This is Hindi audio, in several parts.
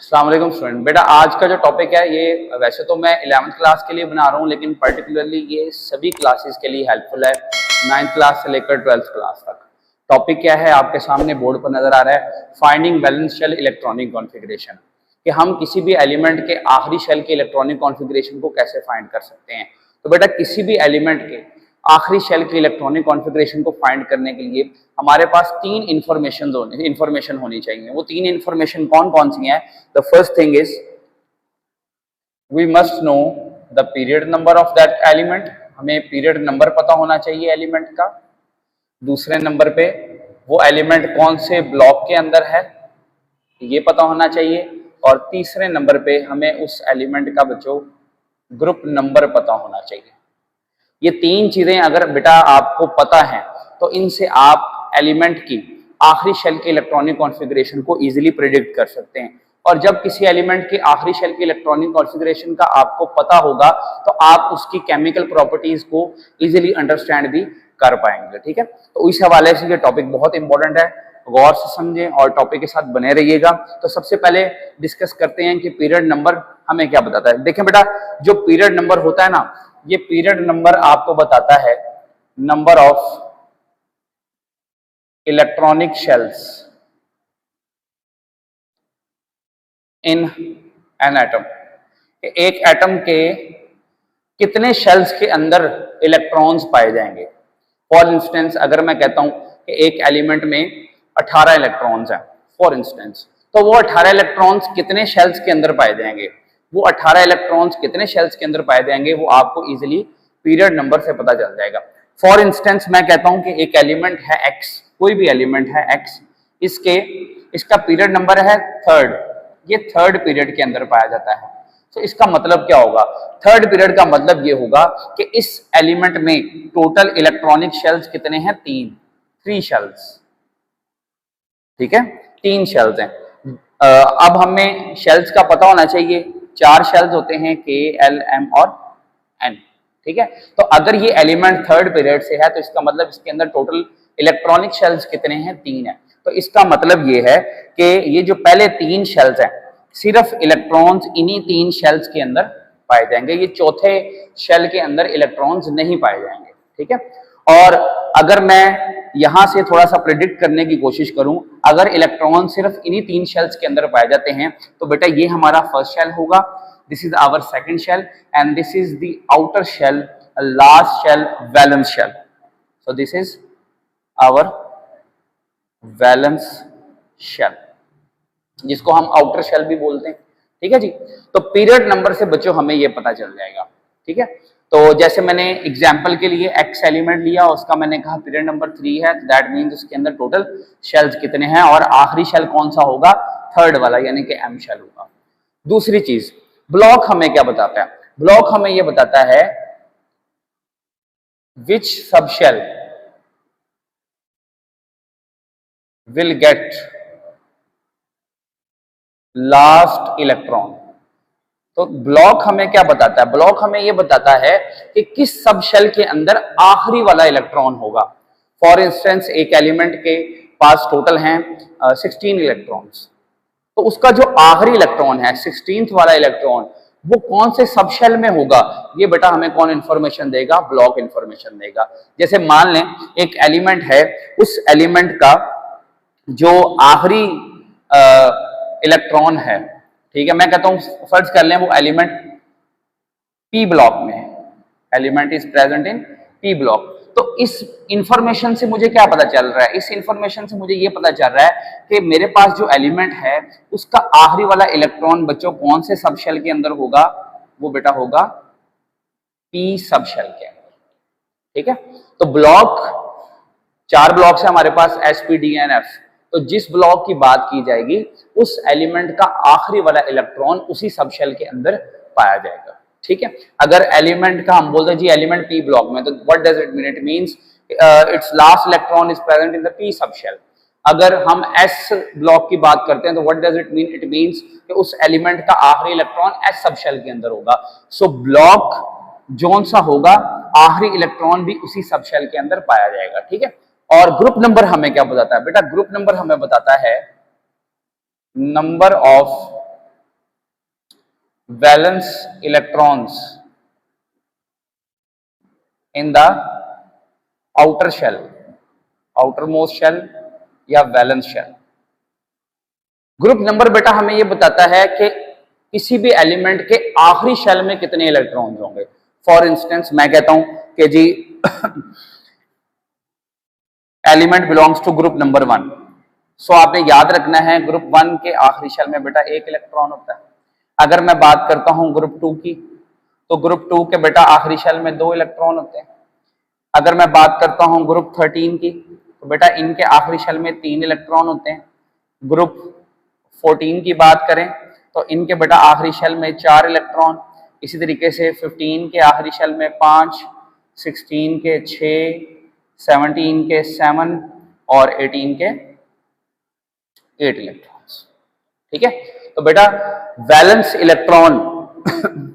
अस्सलाम वालेकुम स्टूडेंट। बेटा आज का जो टॉपिक है ये वैसे तो मैं 11th क्लास के लिए बना रहा हूँ, लेकिन पर्टिकुलरली ये सभी क्लासेस के लिए हेल्पफुल है, 9th क्लास से लेकर 12th क्लास तक। टॉपिक क्या है आपके सामने बोर्ड पर नजर आ रहा है, finding valence shell electronic configuration, कि हम किसी भी एलिमेंट के आखिरी शेल के इलेक्ट्रॉनिक कॉन्फ़िगरेशन को कैसे फाइंड कर सकते हैं। तो बेटा किसी भी एलिमेंट के आखिरी शेल के इलेक्ट्रॉनिक कॉन्फ़िगरेशन को फाइंड करने के लिए हमारे पास तीन इंफॉर्मेशन होनी चाहिए। वो तीन इंफॉर्मेशन कौन कौन सी हैं? The first thing is we must know the period number of that element, हमें पीरियड नंबर पता होना चाहिए एलिमेंट का। दूसरे नंबर पे वो एलिमेंट कौन से ब्लॉक के अंदर है ये पता होना चाहिए। और तीसरे नंबर पे हमें उस एलिमेंट का बच्चों ग्रुप नंबर पता होना चाहिए। ये तीन चीजें अगर बेटा आपको पता है तो इनसे आप एलिमेंट की आखिरी शेल के इलेक्ट्रॉनिक कॉन्फ़िगरेशन को इजीली प्रेडिक्ट कर सकते हैं। और जब किसी एलिमेंट के आखिरी शेल के इलेक्ट्रॉनिक कॉन्फ़िगरेशन का आपको पता होगा तो आप उसकी केमिकल प्रॉपर्टीज को इजीली अंडरस्टैंड भी कर पाएंगे। ठीक है, तो इस हवाले से ये टॉपिक बहुत इंपॉर्टेंट है, गौर से समझें और टॉपिक के साथ बने रहिएगा। तो सबसे पहले डिस्कस करते हैं कि पीरियड नंबर हमें क्या बताता है। देखें बेटा, जो पीरियड नंबर होता है ना, ये पीरियड नंबर आपको बताता है number of electronic shells in an atom. एक एटम के कितने शेल्स के अंदर इलेक्ट्रॉन्स पाए जाएंगे। फॉर इंस्टेंस अगर मैं कहता हूं कि एक एलिमेंट में 18 इलेक्ट्रॉन्स हैं फॉर इंस्टेंस, तो वो 18 इलेक्ट्रॉन्स कितने शेल्स के अंदर पाए जाएंगे, वो 18 इलेक्ट्रॉन्स कितने शेल्स के अंदर पाए जाएंगे वो आपको इजीली पीरियड नंबर से पता चल जाएगा। फॉर इंस्टेंस मैं कहता हूं कि एक एलिमेंट है x, कोई भी एलिमेंट है x, इसका पीरियड नंबर है थर्ड, ये थर्ड पीरियड के अंदर पाया जाता है। तो इसका मतलब क्या होगा? थर्ड पीरियड का मतलब ये होगा कि इस एलिमेंट में टोटल इलेक्ट्रॉनिक शेल्स कितने हैं? Three shells. ठीक है, 3 शेल्स हैं। अब हमें शेल्स का पता होना चाहिए, 4 शेल्स होते हैं K, L, M और N। ठीक है, तो अगर ये एलिमेंट थर्ड पीरियड से है तो इसका मतलब इसके अंदर टोटल इलेक्ट्रॉनिक शेल्स कितने हैं? 3 है। तो इसका मतलब ये है कि ये जो पहले 3 शेल्स हैं सिर्फ इलेक्ट्रॉन्स इन्हीं 3 शेल्स के अंदर पाए जाएंगे, ये चौथे शेल के अंदर इलेक्ट्रॉन्स नहीं पाए जाएंगे। ठीक है, और अगर मैं यहां से थोड़ा सा प्रेडिक्ट करने की कोशिश करूं, अगर इलेक्ट्रॉन सिर्फ इन्हीं 3 शेल्स के अंदर पाए जाते हैं तो बेटा ये हमारा फर्स्ट शेल होगा, this is our second shell and this is the outer shell, last shell, valence shell. So this is our valence shell, जिसको हम आउटर शेल भी बोलते हैं। ठीक है जी, तो पीरियड नंबर से बच्चों हमें ये पता चल जाएगा। ठीक है, तो जैसे मैंने एग्जाम्पल के लिए x एलिमेंट लिया, उसका मैंने कहा पीरियड नंबर 3 है, दैट मीन्स उसके अंदर टोटल शेल्स कितने हैं और आखिरी शेल कौन सा होगा? थर्ड वाला, यानी कि m शेल होगा। दूसरी चीज, ब्लॉक हमें क्या बताता है? ब्लॉक हमें ये बताता है which subshell will get last electron. तो ब्लॉक हमें क्या बताता है? ब्लॉक हमें यह बताता है कि किस सब शेल के अंदर आखिरी वाला इलेक्ट्रॉन होगा। फॉर इंस्टेंस एक एलिमेंट के पास टोटल हैं 16 इलेक्ट्रॉन्स, तो उसका जो आखिरी इलेक्ट्रॉन है 16th वाला इलेक्ट्रॉन वो कौन से सब शेल में होगा, ये बेटा हमें कौन इंफॉर्मेशन देगा? ब्लॉक इंफॉर्मेशन देगा। जैसे मान लें एक एलिमेंट है, उस एलिमेंट का जो आखिरी इलेक्ट्रॉन है, ठीक है, मैं कहता हूं फर्ज कर लें वो एलिमेंट पी ब्लॉक में है, element is present in P block. तो इस इंफॉर्मेशन से मुझे क्या पता चल रहा है? इस इंफॉर्मेशन से मुझे ये पता चल रहा है कि मेरे पास जो एलिमेंट है उसका आखिरी वाला इलेक्ट्रॉन बच्चों कौन से सब शेल के अंदर होगा? वो बेटा होगा पी सब शेल के अंदर। ठीक है, तो ब्लॉक 4 ब्लॉक है हमारे पास, s, p, d and f. तो जिस ब्लॉक की बात की जाएगी उस एलिमेंट का आखिरी वाला इलेक्ट्रॉन उसी सब शेल के अंदर पाया जाएगा। ठीक है, अगर एलिमेंट का हम बोलते हैं जी एलिमेंट पी ब्लॉक में, तो what does it mean? It means its last electron is present in the p sub shell. अगर हम एस ब्लॉक की बात करते हैं तो what does it mean? It means कि उस एलिमेंट का आखिरी इलेक्ट्रॉन एस सब शेल के अंदर होगा। सो ब्लॉक जोन सा होगा आखिरी इलेक्ट्रॉन भी उसी सब शेल के अंदर पाया जाएगा। ठीक है, और ग्रुप नंबर हमें क्या बताता है? बेटा ग्रुप नंबर हमें बताता है number of valence electrons in the outer shell, outer most shell या वैलेंस शेल। ग्रुप नंबर बेटा हमें ये बताता है कि किसी भी एलिमेंट के आखिरी शेल में कितने इलेक्ट्रॉन्स होंगे। फॉर इंस्टेंस मैं कहता हूं कि जी element belongs to group number 1, so आपने याद रखना है ग्रुप 1 के आखिरी शेल में बेटा एक इलेक्ट्रॉन होता है। अगर मैं बात करता हूं ग्रुप 2 की, तो ग्रुप 2 के बेटा आखिरी शेल में 2 इलेक्ट्रॉन होते हैं। अगर मैं बात करता हूं ग्रुप 13 की, तो बेटा इनके आखिरी शेल में 3 इलेक्ट्रॉन होते हैं। ग्रुप 14 की बात करें तो इनके बेटा आखिरी शेल में 4 इलेक्ट्रॉन। इसी तरीके से 15 के आखिरी शेल में 5, 16 के 6, 17 के 7 और 18 के 8 इलेक्ट्रॉन्स। ठीक है, तो बेटा वैलेंस इलेक्ट्रॉन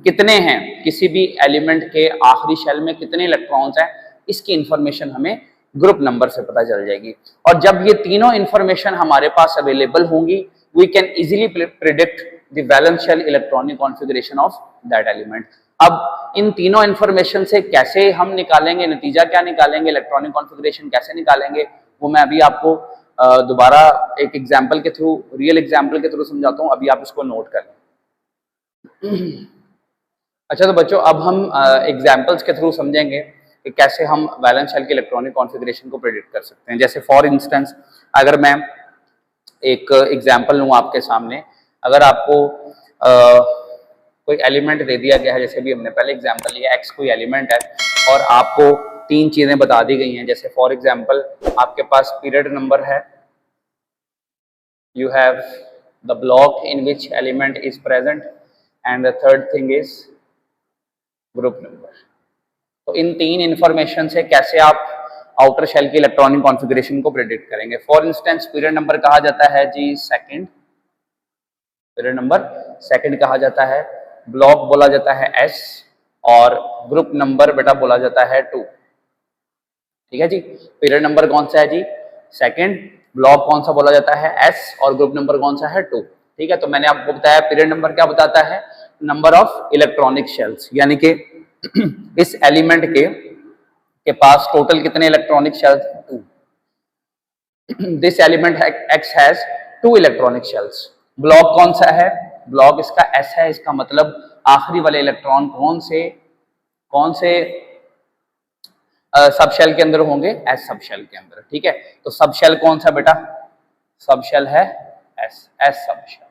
कितने हैं, किसी भी एलिमेंट के आखिरी शेल में कितने इलेक्ट्रॉन्स हैं, इसकी इंफॉर्मेशन हमें ग्रुप नंबर से पता चल जाएगी। और जब ये तीनों इंफॉर्मेशन हमारे पास अवेलेबल होंगी, we can easily predict the valence shell electronic configuration of that element. अब इन तीनों इंफॉर्मेशन से कैसे हम निकालेंगे, नतीजा क्या निकालेंगे, इलेक्ट्रॉनिक कॉन्फ़िगरेशन कैसे निकालेंगे, वो मैं अभी आपको दोबारा एक एग्जाम्पल के थ्रू, रियल एग्जाम्पल के थ्रू समझाता हूँ। अभी आप इसको नोट कर लें। अच्छा, तो बच्चों अब हम एग्जाम्पल्स के थ्रू समझेंगे कि कैसे हम वैलेंस शेल के इलेक्ट्रॉनिक कॉन्फ़िगरेशन को प्रेडिक्ट कर सकते हैं। जैसे फॉर इंस्टेंस अगर मैं एक एग्जाम्पल लूँ आपके सामने, अगर आपको कोई एलिमेंट दे दिया गया है, जैसे भी हमने पहले एग्जाम्पल लिया, एक्स कोई एलिमेंट है और आपको 3 चीजें बता दी गई हैं। जैसे फॉर एग्जाम्पल आपके पास पीरियड नंबर है, you have the block in which element is present, and the third thing is group number। तो इन 3 इंफॉर्मेशन से कैसे आप आउटर शेल की इलेक्ट्रॉनिक कॉन्फ़िगरेशन को प्रेडिक्ट करेंगे। फॉर इंस्टेंस पीरियड नंबर कहा जाता है जी सेकंड, पीरियड नंबर सेकंड कहा जाता है, ब्लॉक बोला जाता है एस और ग्रुप नंबर बेटा बोला जाता है 2। ठीक है जी, पीरियड नंबर कौन सा है जी सेकंड, ब्लॉक कौन सा बोला जाता है एस और ग्रुप नंबर कौन सा है 2। ठीक है, तो मैंने आपको बताया पीरियड नंबर क्या बताता है, नंबर ऑफ इलेक्ट्रॉनिक शेल्स, यानी कि इस एलिमेंट के पास टोटल कितने electronic shells, 2। This element x has 2 electronic shells. Block कौन सा है, ब्लॉक इसका एस है, इसका मतलब आखिरी वाले इलेक्ट्रॉन कौन से सब शेल के अंदर होंगे, एस सब शेल के अंदर। ठीक है, तो सब शेल कौन सा बेटा, सब शेल है एस, एस सब शेल।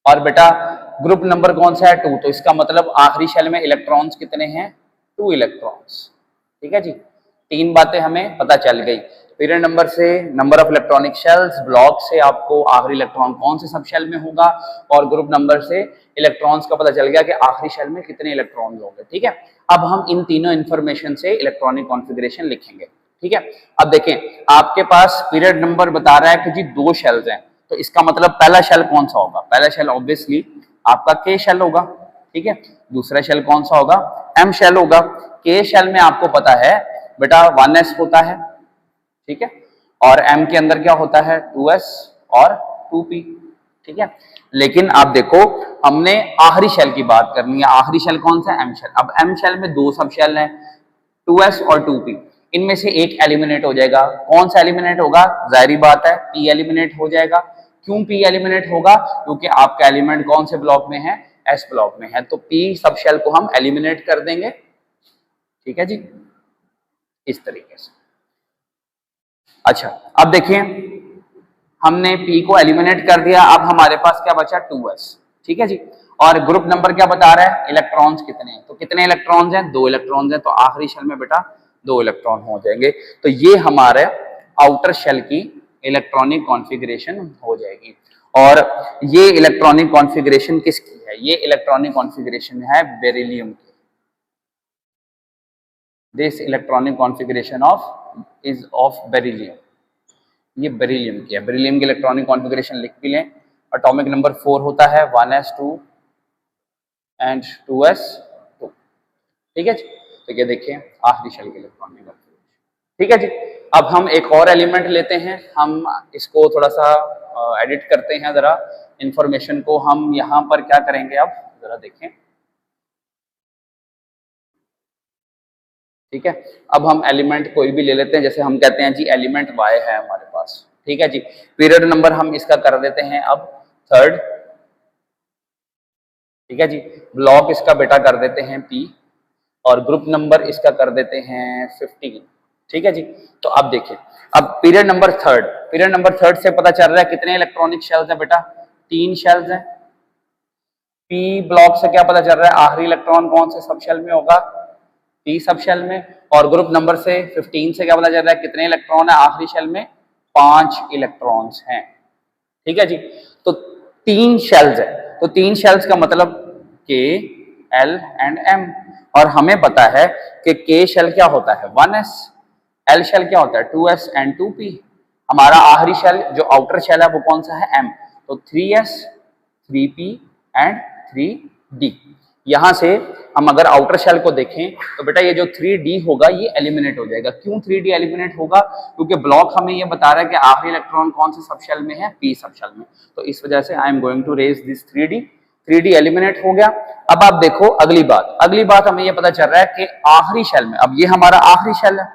और बेटा ग्रुप नंबर कौन सा है 2, तो इसका मतलब आखिरी शेल में इलेक्ट्रॉन्स कितने हैं, 2 इलेक्ट्रॉन्स। ठीक है जी, 3 बातें हमें पता चल गई। पीरियड नंबर से number of electronic shells, block से आपको आखिरी इलेक्ट्रॉन कौन से सब शेल में होगा, और ग्रुप नंबर से इलेक्ट्रॉन्स का पता चल गया कि आखिरी शेल में कितने इलेक्ट्रॉन्स होंगे। ठीक है, अब हम इन तीनों इंफॉर्मेशन से इलेक्ट्रॉनिक कॉन्फ़िगरेशन लिखेंगे। ठीक है, अब देखें आपके पास पीरियड नंबर बता रहा है कि जी 2 शेल्स हैं, तो इसका मतलब पहला शेल कौन सा होगा, पहला शेल ऑब्वियसली आपका के शेल होगा। ठीक है, दूसरा शेल कौन सा होगा, एम शेल होगा। के शेल में आपको पता है बेटा 1s होता है, ठीक है, और एम के अंदर क्या होता है 2s और 2p। ठीक है, लेकिन आप देखो हमने आखिरी शेल की बात करनी है, आखिरी शेल कौन सा, एम शेल। अब एम शेल में 2 सब शेल हैं, 2s और 2p, इनमें से एक एलिमिनेट हो जाएगा। कौन सा एलिमिनेट होगा, जाहिर बात है p एलिमिनेट हो जाएगा। क्यों p एलिमिनेट होगा, क्योंकि आपका एलिमेंट कौन से ब्लॉक में है, s ब्लॉक में है, तो p सब शेल को हम एलिमिनेट कर देंगे। ठीक है जी, इस तरीके से। अच्छा, अब देखिए हमने p को एलिमिनेट कर दिया, अब हमारे पास क्या बचा 2s। ठीक है जी, और ग्रुप नंबर क्या बता रहा है, इलेक्ट्रॉन्स कितने हैं, तो कितने इलेक्ट्रॉन्स हैं, 2 इलेक्ट्रॉन्स हैं, तो आखिरी शेल में बेटा 2 इलेक्ट्रॉन हो जाएंगे। तो ये हमारे आउटर शेल की इलेक्ट्रॉनिक कॉन्फ़िगरेशन हो जाएगी। और ये इलेक्ट्रॉनिक कॉन्फ़िगरेशन किसकी है, ये इलेक्ट्रॉनिक कॉन्फ़िगरेशन है बेरिलियम की। This electronic configuration is of beryllium, ये बेरिलियम की है। बेरिलियम की इलेक्ट्रॉनिक कॉन्फ़िगरेशन लिख भी लें, एटॉमिक नंबर 4 होता है, 1s2 एंड 2s2। ठीक है जी, तो ये देखिए आखिरी शेल की इलेक्ट्रॉनिक कॉन्फ़िगरेशन। ठीक है जी, अब हम एक और एलिमेंट लेते हैं, हम इसको थोड़ा सा एडिट करते हैं, जरा इंफॉर्मेशन को हम यहाँ पर क्या करेंगे, अब जरा देखें। ठीक है, अब हम एलिमेंट कोई भी ले लेते हैं, जैसे हम कहते हैं जी एलिमेंट y है हमारे पास। ठीक है जी, पीरियड नंबर हम इसका कर देते हैं अब 3rd। ठीक है जी, ब्लॉक इसका बेटा कर देते हैं p और ग्रुप नंबर इसका कर देते हैं 15। ठीक है जी, तो अब देखिए, अब पीरियड नंबर 3rd से पता चल रहा है कितने इलेक्ट्रॉनिक शेल्स हैं बेटा, 3 शेल्स हैं। p ब्लॉक से क्या पता चल रहा है, आखिरी इलेक्ट्रॉन कौन से सब शेल में होगा, p सब शेल में। और ग्रुप नंबर से 15 से क्या पता चल रहा है कितने इलेक्ट्रॉन है आखिरी शेल में, 5 इलेक्ट्रॉन्स हैं। ठीक है जी, तो 3 शेल्स है, तो 3 शेल्स का मतलब K, L एंड M। और हमें पता है कि K शेल क्या होता है 1s, L शेल क्या होता है 2s एंड 2p। हमारा आखिरी शेल जो आउटर शेल है वो कौन सा है M, तो 3s 3p एंड 3d। यहां से हम अगर आउटर शेल को देखें तो बेटा ये जो 3d होगा ये एलिमिनेट हो जाएगा। क्यों 3d एलिमिनेट होगा, क्योंकि ब्लॉक हमें ये बता रहा है कि आखिरी इलेक्ट्रॉन कौन से सब शेल में है, p सब शेल में। तो इस वजह से I am going to raise this 3d eliminate हो गया। अब आप देखो अगली बात हमें ये पता चल रहा है कि आखिरी शेल में, अब ये हमारा आखिरी शेल है,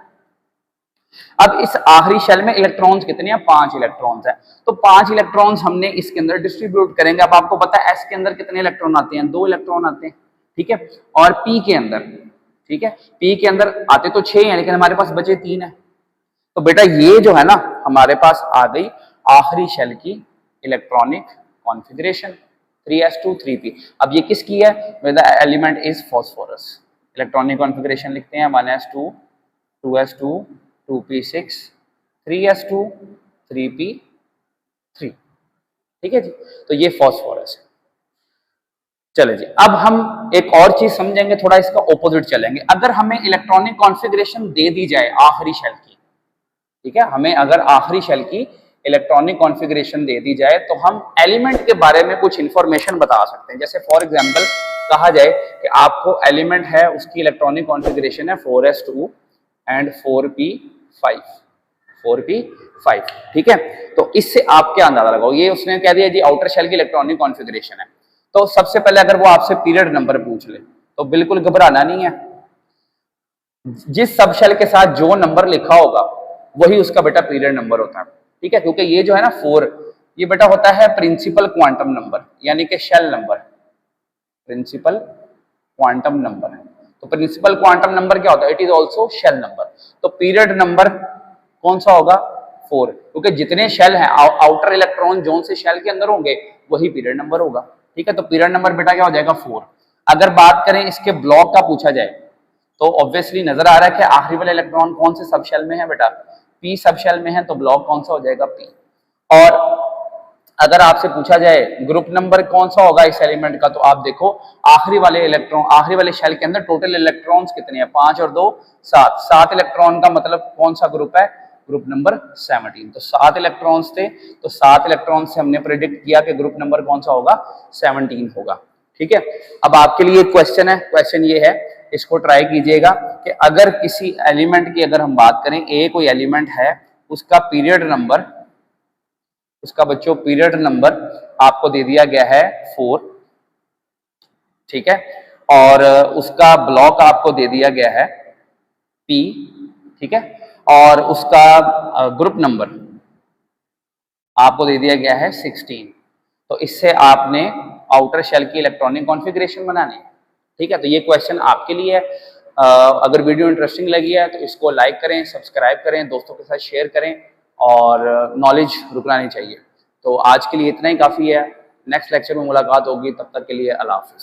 अब इस आखिरी शेल में इलेक्ट्रॉन्स कितने हैं, 5 इलेक्ट्रॉन्स हैं। तो 5 इलेक्ट्रॉन्स हमने इसके अंदर डिस्ट्रीब्यूट करेंगे। अब आपको पता है s के अंदर कितने इलेक्ट्रॉन आते हैं, 2 इलेक्ट्रॉन आते हैं। ठीक है, और p के अंदर, ठीक है, p के अंदर आते तो 6 हैं लेकिन हमारे पास बचे 3 है। तो बेटा ये जो है ना हमारे पास आ गई आखिरी शेल की इलेक्ट्रॉनिक कॉन्फ़िगरेशन 3s2 3p। अब ये किसकी है, the element is phosphorus. Electronic configuration लिखते हैं 1s2 2s2 2p6 3s2 3p3। ठीक है जी, तो ये फास्फोरस है। चले जी, अब हम एक और चीज समझेंगे, थोड़ा इसका ऑपोजिट चलेंगे। अगर हमें इलेक्ट्रॉनिक कॉन्फ़िगरेशन दे दी जाए आखिरी शेल की, ठीक है, हमें अगर आखिरी शेल की इलेक्ट्रॉनिक कॉन्फ़िगरेशन दे दी जाए तो हम एलिमेंट के बारे में कुछ इंफॉर्मेशन बता सकते हैं। जैसे फॉर एग्जांपल कहा जाए कि आपको एलिमेंट है उसकी इलेक्ट्रॉनिक कॉन्फ़िगरेशन है 4s2 एंड 4p5 4p5। ठीक है, तो इससे आप क्या अंदाजा लगाओ, ये उसने कह दिया जी आउटर शेल की इलेक्ट्रॉनिक कॉन्फ़िगरेशन है। तो सबसे पहले अगर वो आपसे पीरियड नंबर पूछ ले तो बिल्कुल घबराना नहीं है, जिस सब शेल के साथ जो नंबर लिखा होगा वही उसका बेटा पीरियड नंबर होता है। ठीक है, क्योंकि ये जो है ना 4, ये बेटा होता है प्रिंसिपल क्वांटम नंबर, यानी कि shell number, principal quantum number है। तो प्रिंसिपल क्वांटम नंबर क्या होता है, it is also shell number. तो पीरियड नंबर कौन सा होगा 4, क्योंकि जितने शेल हैं आउटर इलेक्ट्रॉन जोन से शेल के अंदर होंगे वही पीरियड नंबर होगा। ठीक है, तो पीरियड नंबर बेटा क्या हो जाएगा 4। अगर बात करें इसके ब्लॉक का पूछा जाए तो ऑब्वियसली नजर आ रहा है कि आखिरी वाला इलेक्ट्रॉन कौन से सब शेल में है बेटा, p सब शेल में है, तो ब्लॉक कौन सा हो जाएगा p। और अगर आपसे पूछा जाए ग्रुप नंबर कौन सा होगा इस एलिमेंट का, तो आप देखो आखिरी वाले शेल के अंदर टोटल इलेक्ट्रॉन्स कितने हैं, 5 और 2 7 इलेक्ट्रॉन का मतलब कौन सा ग्रुप है, ग्रुप नंबर 17। तो 7 इलेक्ट्रॉन्स थे, तो 7 इलेक्ट्रॉन से हमने प्रेडिक्ट किया कि ग्रुप नंबर कौन सा होगा 17 होगा। ठीक है, अब आपके लिए एक क्वेश्चन है, क्वेश्चन ये है, इसको ट्राई कीजिएगा कि अगर किसी एलिमेंट की अगर हम बात करें, ए कोई एलिमेंट है, उसका पीरियड नंबर, उसका बच्चों पीरियड नंबर आपको दे दिया गया है 4, ठीक है, और उसका ब्लॉक आपको दे दिया गया है p, ठीक है, और उसका ग्रुप नंबर आपको दे दिया गया है 16। तो इससे आपने आउटर शेल की इलेक्ट्रॉनिक कॉन्फ़िगरेशन बनानी है। ठीक है, तो ये क्वेश्चन आपके लिए है। अगर वीडियो इंटरेस्टिंग लगी है तो इसको लाइक करें, सब्सक्राइब करें, दोस्तों के साथ शेयर करें, और नॉलेज रुकना नहीं चाहिए। तो आज के लिए इतना ही काफ़ी है, नेक्स्ट लेक्चर में मुलाकात होगी, तब तक के लिए अल्लाह हाफ़िज़।